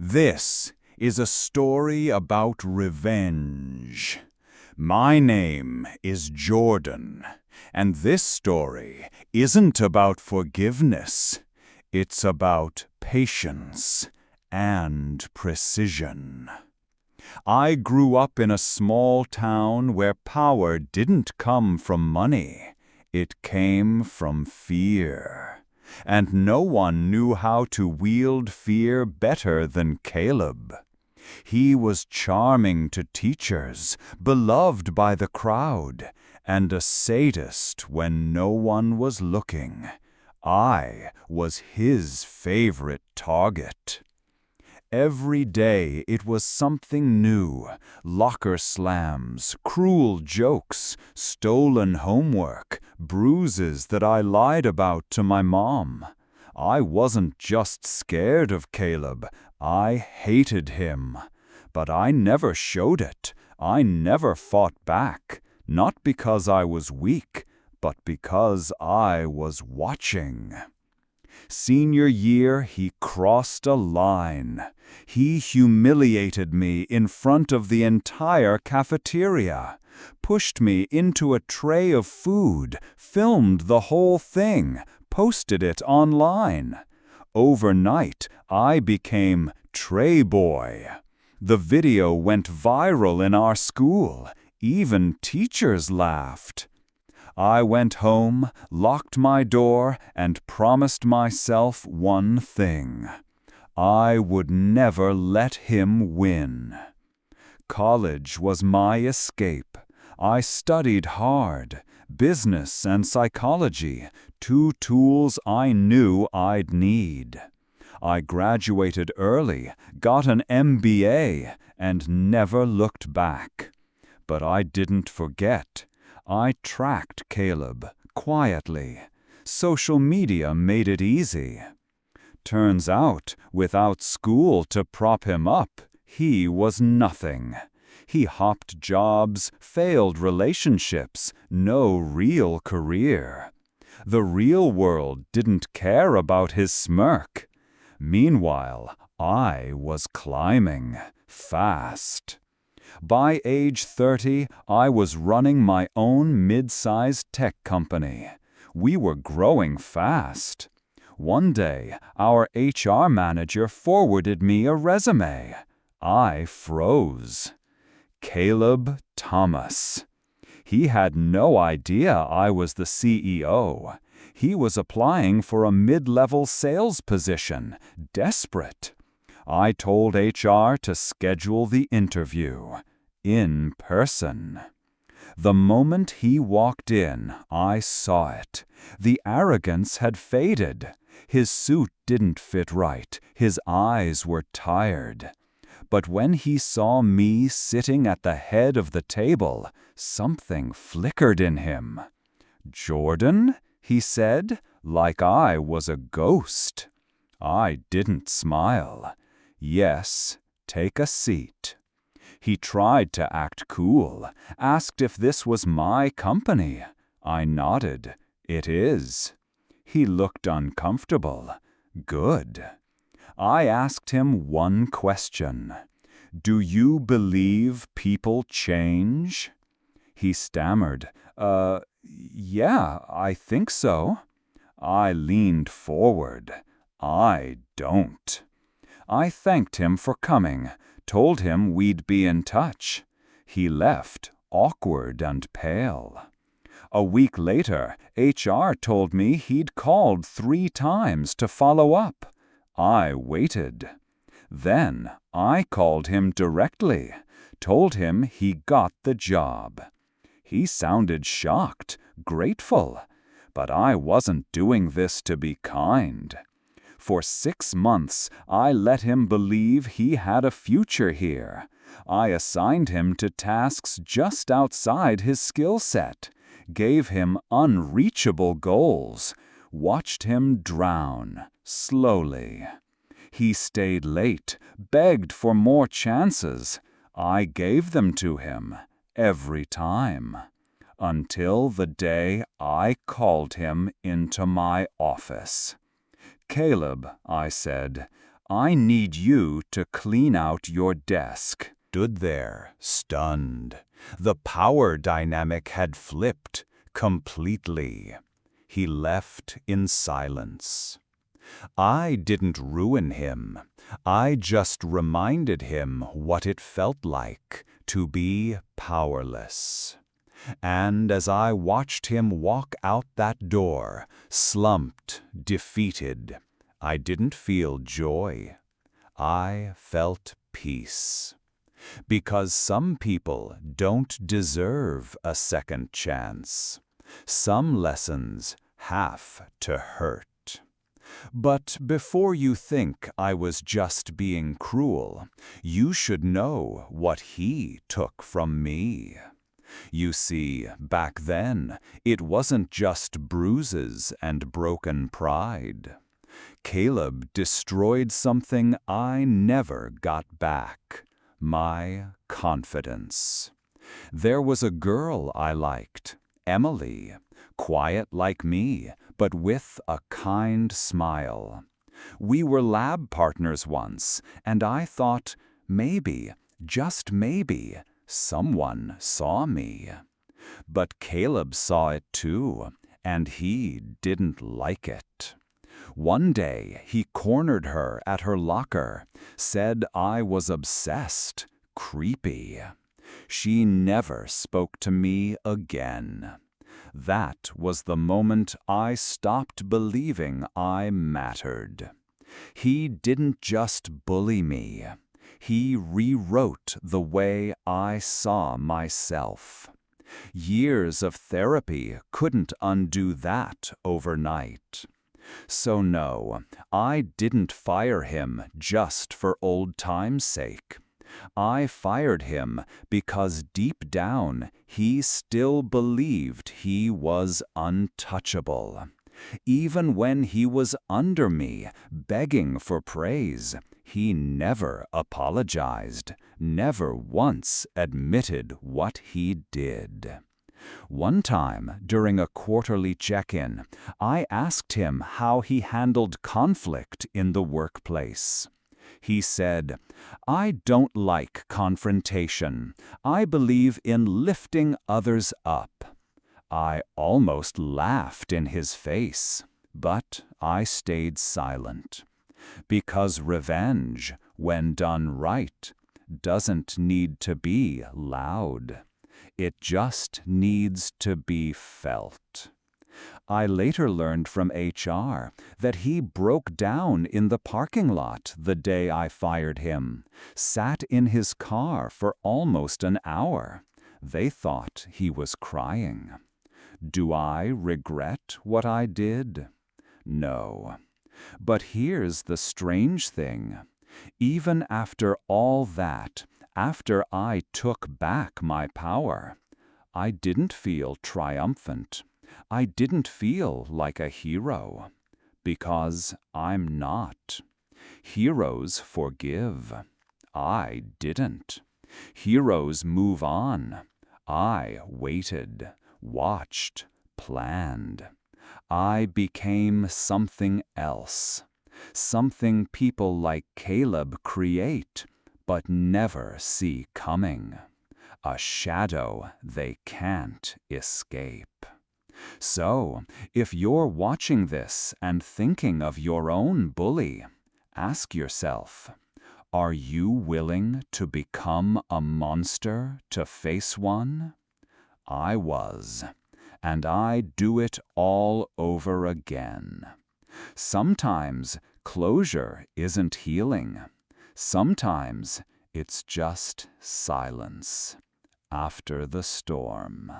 This is a story about revenge. My name is Jordan, and this story isn't about forgiveness. It's about patience and precision. I grew up in a small town where power didn't come from money. It came from fear. And no one knew how to wield fear better than Caleb. He was charming to teachers, beloved by the crowd, and a sadist when no one was looking. I was his favorite target. Every day it was something new: locker slams, cruel jokes, stolen homework, bruises that I lied about to my mom. I wasn't just scared of Caleb, I hated him. But I never showed it. I never fought back, not because I was weak, but because I was watching. Senior year, he crossed a line. He humiliated me in front of the entire cafeteria, pushed me into a tray of food, filmed the whole thing, posted it online. Overnight, I became Tray Boy. The video went viral in our school. Even teachers laughed. I went home, locked my door, and promised myself one thing: I would never let him win. College was my escape. I studied hard: business and psychology, two tools I knew I'd need. I graduated early, got an MBA, and never looked back. But I didn't forget. I tracked Caleb, quietly. Social media made it easy. Turns out, without school to prop him up, he was nothing. He hopped jobs, failed relationships, no real career. The real world didn't care about his smirk. Meanwhile, I was climbing, fast. By age 30, I was running my own mid-sized tech company. We were growing fast. One day, our HR manager forwarded me a resume. I froze. Caleb Thomas. He had no idea I was the CEO. He was applying for a mid-level sales position, desperate. I told HR to schedule the interview. In person. The moment he walked in, I saw it. The arrogance had faded. His suit didn't fit right. His eyes were tired. But when he saw me sitting at the head of the table, something flickered in him. "Jordan?" he said, like I was a ghost. I didn't smile. "Yes, take a seat." He tried to act cool, asked if this was my company. I nodded. "It is." He looked uncomfortable. Good. I asked him one question. "Do you believe people change?" He stammered. Yeah, I think so." I leaned forward. "I don't." I thanked him for coming, told him we'd be in touch. He left, awkward and pale. A week later, HR told me he'd called 3 times to follow up. I waited. Then I called him directly, told him he got the job. He sounded shocked, grateful, but I wasn't doing this to be kind. For 6 months, I let him believe he had a future here. I assigned him to tasks just outside his skill set, gave him unreachable goals, watched him drown, slowly. He stayed late, begged for more chances. I gave them to him, every time. Until the day I called him into my office. "Caleb," I said, I need you to clean out your desk." Stood there, stunned. The power dynamic had flipped completely. He left in silence. I didn't ruin him. I just reminded him what it felt like to be powerless. And as I watched him walk out that door, slumped, defeated, I didn't feel joy. I felt peace. Because some people don't deserve a second chance. Some lessons have to hurt. But before you think I was just being cruel, you should know what he took from me. You see, back then, it wasn't just bruises and broken pride. Caleb destroyed something I never got back: my confidence. There was a girl I liked, Emily, quiet like me, but with a kind smile. We were lab partners once, and I thought, maybe, just maybe, someone saw me. But Caleb saw it too, and he didn't like it. One day, he cornered her at her locker, said I was obsessed, creepy. She never spoke to me again. That was the moment I stopped believing I mattered. He didn't just bully me. He rewrote the way I saw myself. Years of therapy couldn't undo that overnight. So no, I didn't fire him just for old time's sake. I fired him because deep down he still believed he was untouchable. Even when he was under me, begging for praise, he never apologized, never once admitted what he did. One time, during a quarterly check-in, I asked him how he handled conflict in the workplace. He said, "I don't like confrontation. I believe in lifting others up." I almost laughed in his face, but I stayed silent. Because revenge, when done right, doesn't need to be loud. It just needs to be felt. I later learned from HR that he broke down in the parking lot the day I fired him, sat in his car for almost an hour. They thought he was crying. Do I regret what I did? No. But here's the strange thing. Even after all that, after I took back my power, I didn't feel triumphant. I didn't feel like a hero. Because I'm not. Heroes forgive. I didn't. Heroes move on. I waited, watched, planned. I became something else. Something people like Caleb create, but never see coming. A shadow they can't escape. So, if you're watching this and thinking of your own bully, ask yourself, are you willing to become a monster to face one? I was, and I do it all over again. Sometimes closure isn't healing. Sometimes it's just silence after the storm.